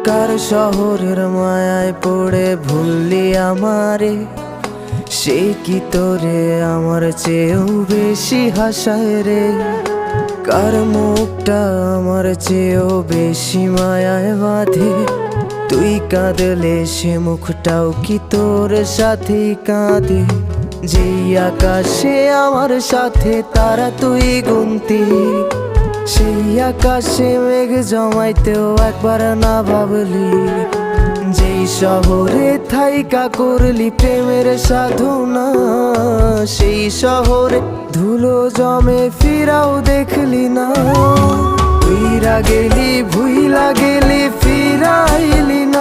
কার শহরের মায়ায় পড়ে ভুললি আমারে, সে কি তোরে আমার চেয়েও বেশি হাসায় রে। কার মুখটা আমার চেয়েও বেশি মায়ায় বাঁধে, তুই কাঁদলে সে মুখটাও কি তোর সাথেই কাঁদে। যেই আকাশে আমার সাথে তারা তুই গুনতি, সেই আকাশে মেঘ জমাইতেও একবার না ভাবলি। যেই শহরে থাইকা করলি প্রেমের সাধনা, সেই শহরে ধুলো জমে ফিরাও দেখলি না। উইরা গেলি ভুইলা গেলি ফিরাইলি না।